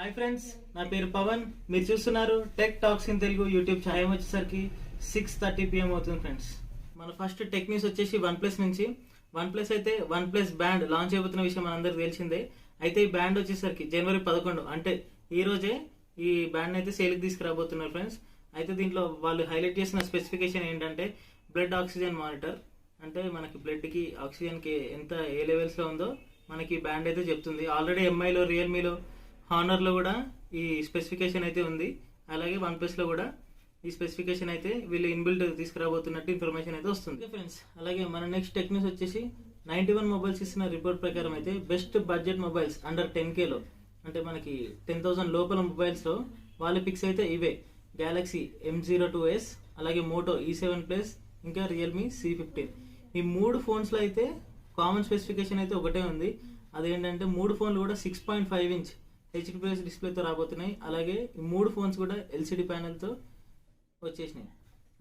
Hi friends, నా పేరు పవన్. మీరు చూస్తున్నారు tech talks in Telugu YouTube channel. వచ్చేసరికి 6:30 PM అవుతుంది ఫ్రెండ్స్. మన ఫస్ట్ టెక్ న్యూస్ వచ్చేసి వన్ ప్లస్ నుంచి. వన్ ప్లస్ అయితే వన్ ప్లస్ బ్యాండ్ లాంచ్ అయిపోతున్న విషయం మనందరికి తెలిసిందే. అయితే ఈ బ్యాండ్ వచ్చేసరికి జనవరి 11 అంటే ఈ రోజే ఈ బ్యాండ్ అయితే సేల్కి తీసుకురాబోతున్నారు ఫ్రెండ్స్. అయితే దీంట్లో వాళ్ళు హైలైట్ చేసిన స్పెసిఫికేషన్ ఏంటంటే బ్లడ్ ఆక్సిజన్ మానిటర్. అంటే మనకి బ్లడ్కి ఆక్సిజన్కి ఎంత ఏ లెవెల్స్లో ఉందో మనకి బ్యాండ్ అయితే చెప్తుంది. ఆల్రెడీ ఎంఐలో, రియల్మీలో, హానర్లో కూడా ఈ స్పెసిఫికేషన్ అయితే ఉంది. అలాగే వన్ ప్లస్లో కూడా ఈ స్పెసిఫికేషన్ అయితే వీళ్ళు ఇన్బిల్ట్ తీసుకురాబోతున్నట్టు ఇన్ఫర్మేషన్ అయితే వస్తుంది ఫ్రెండ్స్. అలాగే మన నెక్స్ట్ టెక్ న్యూస్ వచ్చేసి 91 మొబైల్స్ ఇస్తున్న రిపోర్ట్ ప్రకారం అయితే బెస్ట్ బడ్జెట్ మొబైల్స్ అండర్ 10Kలో అంటే మనకి 10,000 లోపల మొబైల్స్లో వాళ్ళ పిక్స్ అయితే ఇవే: గ్యాలక్సీ M02s, అలాగే మోటో E7 ప్లస్, ఇంకా రియల్మీ C15. ఈ మూడు ఫోన్స్లో అయితే కామన్ స్పెసిఫికేషన్ అయితే ఒకటే ఉంది. అదేంటంటే మూడు ఫోన్లు కూడా 6.5 ఇంచ్ హెచ్డిప్లస్ డిస్ప్లేతో రాబోతున్నాయి. అలాగే ఈ మూడు ఫోన్స్ కూడా ఎల్సిడి ప్యానెల్తో వచ్చేసినాయి.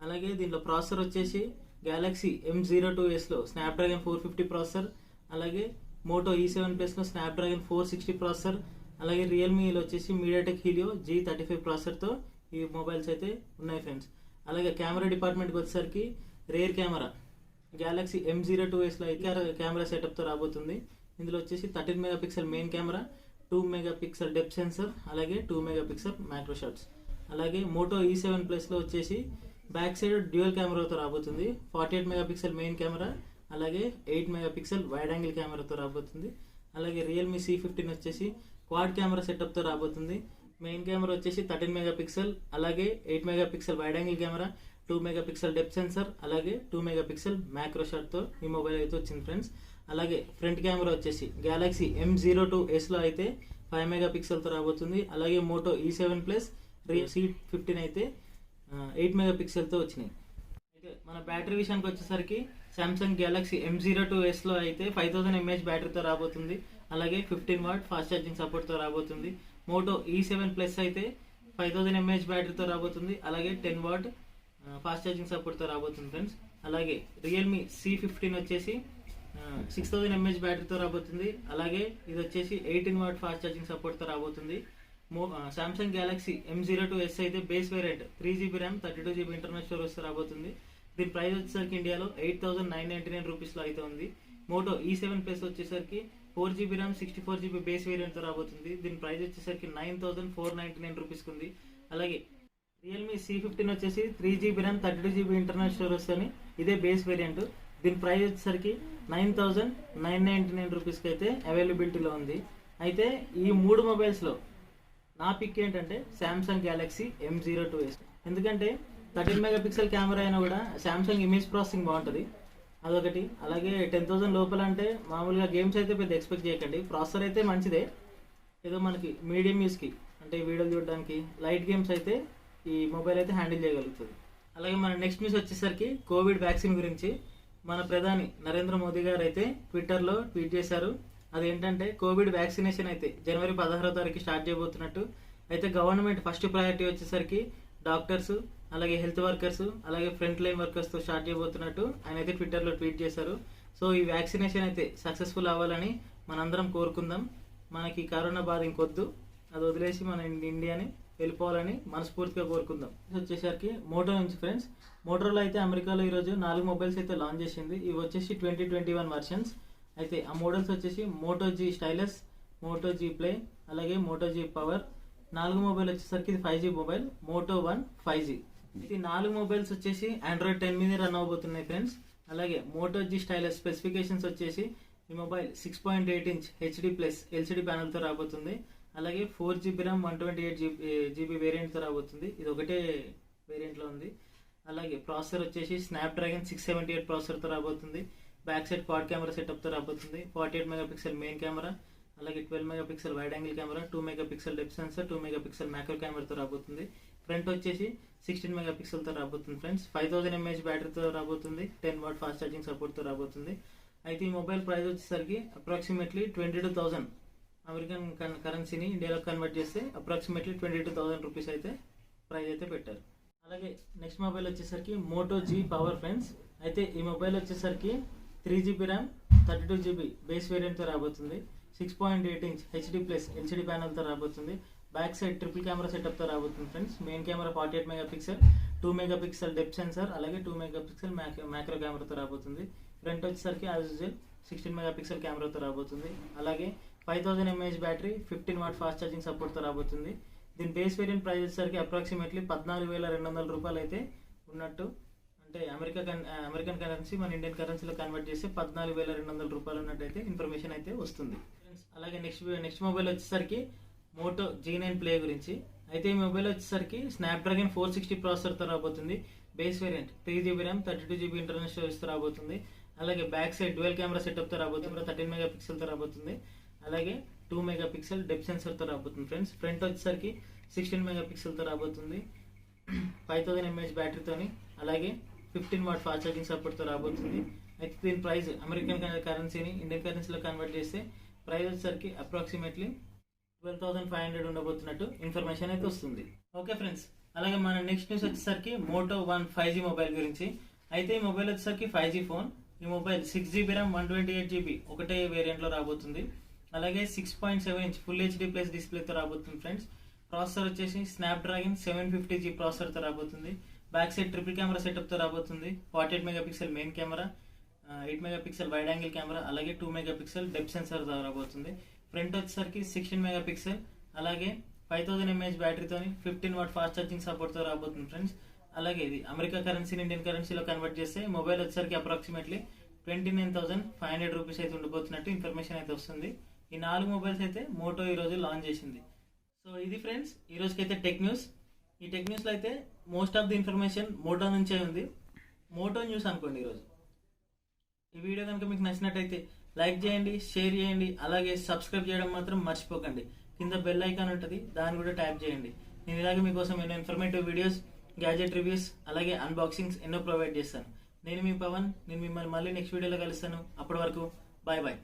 అలాగే దీంట్లో ప్రాసెసర్ వచ్చేసి గ్యాలక్సీ M02sలో స్నాప్డ్రాగన్ 450 ప్రాసెసర్, అలాగే మోటో E7 ప్లస్లో స్నాప్డ్రాగన్ 460 ప్రాసెసర్, అలాగే రియల్మీలో వచ్చేసి మీడియాటెక్ హీలియో G35 ప్రాసెసర్తో ఈ మొబైల్స్ అయితే ఉన్నాయి ఫ్రెండ్స్. అలాగే కెమెరా డిపార్ట్మెంట్కి వచ్చేసరికి రేర్ కెమెరా గ్యాలక్సీ M02sలో అయితే కెమెరా సెటప్తో రాబోతుంది. ఇందులో వచ్చేసి 13 megapixel main camera, 2 megapixel depth sensor, అలాగే 2 మెగాపిక్సెల్ మైక్రో షాట్స్. అలాగే మోటో E7 ప్లస్లో వచ్చేసి బ్యాక్ సైడ్ డ్యూయల్ కెమెరాతో రాబోతుంది. 48 మెగాపిక్సెల్ మెయిన్ కెమెరా, అలాగే 8 మెగాపిక్సెల్ వైడ్ యాంగిల్ కెమెరాతో రాబోతుంది. అలాగే రియల్మీ C15 వచ్చేసి క్వాడ్ కెమెరా సెటప్తో రాబోతుంది. మెయిన్ కెమెరా వచ్చేసి 13 మెగాపిక్సెల్, అలాగే 8 megapixel wide angle camera, 2 megapixel depth sensor, అలాగే 2 మెగాపిక్సెల్ మైక్రో షాట్తో ఈ మొబైల్ అయితే వచ్చింది ఫ్రెండ్స్. అలాగే ఫ్రంట్ కెమెరా వచ్చేసి గ్యాలక్సీ M02sలో అయితే 5 మెగాపిక్సెల్తో రాబోతుంది. అలాగే మోటో E7 ప్లస్, C15 అయితే 8 మెగాపిక్సెల్తో వచ్చినాయి. అయితే మన బ్యాటరీ విషయానికి వచ్చేసరికి సామ్సంగ్ గ్యాలక్సీ M02sలో అయితే 5000 mAh బ్యాటరీతో రాబోతుంది. అలాగే 15 వాట్ ఫాస్ట్ ఛార్జింగ్ సపోర్ట్తో రాబోతుంది. మోటో E7 ప్లస్ అయితే 5000 mAh బ్యాటరీతో రాబోతుంది. అలాగే 10 వాట్ ఫాస్ట్ ఛార్జింగ్ సపోర్ట్తో రాబోతుంది ఫ్రెండ్స్. అలాగే రియల్మీ C15 వచ్చేసి 6000 mAh బ్యాటరీతో రాబోతుంది. అలాగే ఇది వచ్చేసి 18 వాట్ ఫాస్ట్ ఛార్జింగ్ సపోర్ట్తో రాబోతుంది. సామ్సంగ్ గ్యాలక్సీ M02s అయితే base variant 3GB RAM, 32GB internal స్టోరేజ్తో రాబోతుంది. దీని ప్రైస్ వచ్చేసరికి ఇండియాలో 8,999 రూపీస్లో అయితే ఉంది. మోటో E7 ప్లస్ వచ్చేసరికి 4GB ర్యామ్, 64GB బేస్ వేరియంట్తో రాబోతుంది. దీని ప్రైస్ వచ్చేసరికి 9,499 రూపీస్కి ఉంది. అలాగే రియల్మీ C15 వచ్చేసి 3GB RAM, 32GB internal storage అని ఇదే బేస్ వేరియంట్. దీని ప్రైస్ వచ్చేసరికి 9,999 రూపీస్కి అయితే అవైలబిలిటీలో ఉంది. అయితే ఈ మూడు మొబైల్స్లో నా పిక్ ఏంటంటే శాంసంగ్ గ్యాలక్సీ M02s. ఎందుకంటే 13 మెగాపిక్సెల్ కెమెరా అయినా కూడా శాంసంగ్ ఇమేజ్ ప్రాసెసింగ్ బాగుంటుంది, అదొకటి. అలాగే 10,000 లోపల అంటే మామూలుగా గేమ్స్ అయితే పెద్ద ఎక్స్పెక్ట్ చేయకండి. ప్రాసెసర్ అయితే మంచిదే, ఏదో మనకి మీడియం యూస్కి అంటే వీడియోలు చూడడానికి, లైట్ గేమ్స్ అయితే ఈ మొబైల్ అయితే హ్యాండిల్ చేయగలుగుతుంది. అలాగే మన నెక్స్ట్ న్యూస్ వచ్చేసరికి కోవిడ్ వ్యాక్సిన్ గురించి. మన ప్రధాని నరేంద్ర మోదీ గారు అయితే ట్విట్టర్లో ట్వీట్ చేశారు. అదేంటంటే కోవిడ్ వ్యాక్సినేషన్ అయితే జనవరి 16వ తారీఖు స్టార్ట్ చేయబోతున్నట్టు. అయితే గవర్నమెంట్ ఫస్ట్ ప్రయారిటీ వచ్చేసరికి డాక్టర్స్, అలాగే హెల్త్ వర్కర్స్, అలాగే ఫ్రంట్ లైన్ వర్కర్స్తో స్టార్ట్ చేయబోతున్నట్టు ఆయన అయితే ట్విట్టర్లో ట్వీట్ చేశారు. సో ఈ వ్యాక్సినేషన్ అయితే సక్సెస్ఫుల్ అవ్వాలని మనందరం కోరుకుందాం. మనకి కరోనా బాధ ఇంకొద్దు, అది వదిలేసి మన ఇండియాని వెళ్ళిపోవాలని మనస్ఫూర్తిగా కోరుకుందాం. వచ్చేసరికి మోటో నుంచి ఫ్రెండ్స్. మోటోలో అయితే అమెరికాలో ఈరోజు 4 మొబైల్స్ అయితే లాంచ్ చేసింది. ఇవి వచ్చేసి 2021 వర్షన్స్. అయితే ఆ మోడల్స్ వచ్చేసి Moto G stylus, Moto G play, అలాగే మోటో G పవర్. 4 మొబైల్ వచ్చేసరికి ఇది 5G మొబైల్, మోటో 1 5G. ఇది 4 మొబైల్స్ వచ్చేసి Android 10 మీద రన్ అవబోతున్నాయి ఫ్రెండ్స్. అలాగే మోటో G స్టైలస్ స్పెసిఫికేషన్స్ వచ్చేసి ఈ mobile 6.8 inch HD plus LCD ప్యానల్తో రాబోతుంది. అలాగే 4GB ర్యామ్, 128GB వేరియంట్తో రాబోతుంది. ఇది ఒకటే వేరియంట్లో ఉంది. అలాగే ప్రాసెసర్ వచ్చేసి స్నాప్డ్రాగన్ 678 ప్రాసెసర్తో రాబోతుంది. బ్యాక్ సైడ్ క్వాడ్ కెమెరా సెటప్తో రాబోతుంది. 48 మెగాపిక్సెల్ మెయిన్ కెమెరా, అలాగే 12 megapixel wide angle camera, 2 megapixel depth sensor, 2 megapixel micro కెమెరాతో రాబోతుంది. ఫ్రంట్ వచ్చేసి 16 మెగాపిక్సెల్తో రాబోతుంది ఫ్రెండ్స్. 5000 mAh బ్యాటరీతో రాబోతుంది. 10 వాట్ ఫాస్ట్ ఛార్జింగ్ సపోర్ట్తో రాబోతుంది. అయితే ఈ మొబైల్ ప్రైస్ వచ్చేసరికి అప్రాక్సిమేట్లీ 22,000 అమెరికన్ కరెన్సీని ఇండియాలో కన్వర్ట్ చేస్తే అప్రాక్సిమేట్లీ 22,000 రూపీస్ అయితే ప్రైస్ అయితే పెట్టారు. అలాగే నెక్స్ట్ మొబైల్ వచ్చేసరికి మోటో G పవర్ ఫ్రెండ్స్. అయితే ఈ మొబైల్ వచ్చేసరికి 3GB ర్యామ్, 32GB బేస్ వేరియంట్తో రాబోతుంది. 6.8 ఇంచ్ హెచ్డి ప్లస్ ఎల్సిడి ప్యానల్తో రాబోతుంది. బ్యాక్ సైడ్ ట్రిపుల్ కెమెరా సెటప్తో రాబోతుంది friends. Main camera 48 megapixel, 2 megapixel depth censor, అలాగే 2 మెగాపిక్సెల్ మ్యాక్రో కెమెరాతో రాబోతుంది. ఫ్రంట్ వచ్చేసరికి యాజ్ యూజువల్ 16 మెగాపిక్సెల్ కెమెరాతో రాబోతుంది. అలాగే 5000 mAh battery, 15 watt fast charging సపోర్ట్తో రాబోతుంది. దీని బేస్ వేరియంట్ ప్రైస్ వచ్చేసరికి అప్రాక్సిమేట్లీ 14,200 రూపాయలు అయితే ఉన్నట్టు. అంటే అమెరికన్ కరెన్సీ మన ఇండియన్ కరెన్సీలో కన్వర్ట్ చేస్తే 14,200 రూపాయలు ఉన్నట్టయితే ఇన్ఫర్మేషన్ అయితే వస్తుంది. అలాగే నెక్స్ట్ మొబైల్ వచ్చేసరికి మోటో G9 ప్లే గురించి. అయితే ఈ మొబైల్ వచ్చేసరికి స్నాప్డ్రాగన్ 460 ప్రాసెసర్తో రాబోతుంది. Base variant 3GB RAM, 32GB internal స్టోరేజ్తో రాబోతుంది. అలాగే బ్యాక్ సైడ్ డ్యూయల్ కెమెరా సెటప్తో రాబోతుంది. 13 మెగాపిక్సెల్తో రాబోతుంది. అలాగే 2 మెగాపిక్సెల్ డెప్త్ సెన్సర్తో రాబోతుంది ఫ్రెండ్స్. ఫ్రంట్ వచ్చేసరికి 16 మెగాపిక్సెల్తో రాబోతుంది. 5000 mAh బ్యాటరీతోని, అలాగే 15 వాట్ ఫాస్ట్ ఛార్జింగ్ సపోర్ట్తో రాబోతుంది. అయితే దీని ప్రైస్ అమెరికన్ కరెన్సీని ఇండియన్ కరెన్సీలో కన్వర్ట్ చేస్తే ప్రైస్ వచ్చేసరికి అప్రాక్సిమేట్లీ 12,500 ఉండబోతున్నట్టు ఇన్ఫర్మేషన్ అయితే వస్తుంది. ఓకే ఫ్రెండ్స్, అలాగే మన నెక్స్ట్ న్యూస్ వచ్చేసరికి మోటో వన్ 5G మొబైల్ గురించి. అయితే ఈ మొబైల్ వచ్చేసరికి 5G ఫోన్. ఈ మొబైల్ 6GB ర్యామ్, 128GB ఒకటే వేరియంట్లో రాబోతుంది. అలాగే 6.7 ఇంచ్ ఫుల్ హెచ్డి ప్లస్ డిస్ప్లేతో రాబోతుంది ఫ్రెండ్స్. ప్రాసెసర్ వచ్చేసి స్నాప్డ్రాగన్ 750G ప్రాసెసర్తో రాబోతుంది. బ్యాక్ సైడ్ ట్రిపుల్ కెమెరా సెటప్తో రాబోతుంది. 48 megapixel main camera, 8 megapixel wide angle camera, అలాగే 2 మెగాపిక్సెల్ డెప్త్ సెన్సార్ రాబోతుంది. ఫ్రంట్ వచ్చేసరికి 16 మెగాపిక్సెల్, అలాగే 5000 mAh బ్యాటరీతోని 15 వాట్ ఫాస్ట్ ఛార్జింగ్ సపోర్ట్తో రాబోతుంది ఫ్రెండ్స్. అలాగే ఇది అమెరికా కరెన్సీని ఇండియన్ కరెన్సీలో కన్వర్ట్ చేస్తే మొబైల్ వచ్చేసరికి అప్రాక్సిమేట్లీ 29,500 రూపీస్ అయితే ఉండబోతున్నట్టు ఇన్ఫర్మేషన్ అయితే వస్తుంది. ఈ 4 మొబైల్స్ అయితే మోటో ఈరోజు లాంచ్ చేసింది. సో ఇది ఫ్రెండ్స్ ఈ రోజుకైతే టెక్ న్యూస్. ఈ టెక్ న్యూస్లో అయితే most of the information Moto నుంచే ఉంది. మోటో న్యూస్ అనుకోండి ఈరోజు. ఈ వీడియో కనుక మీకు నచ్చినట్టయితే లైక్ చేయండి, షేర్ చేయండి, అలాగే సబ్స్క్రైబ్ చేయడం మాత్రం మర్చిపోకండి. కింద బెల్ ఐకాన్ ఉంటుంది, దాన్ని కూడా ట్యాప్ చేయండి. నేను ఇలాగే మీకోసం ఎన్నో ఇన్ఫర్మేటివ్ వీడియోస్, గ్యాజెట్ రివ్యూస్, అలాగే అన్బాక్సింగ్స్ ఎన్నో ప్రొవైడ్ చేస్తాను. నేను మీ పవన్. నేను మిమ్మల్ని మళ్ళీ నెక్స్ట్ వీడియోలో కలుస్తాను. అప్పటి వరకు బాయ్ బాయ్.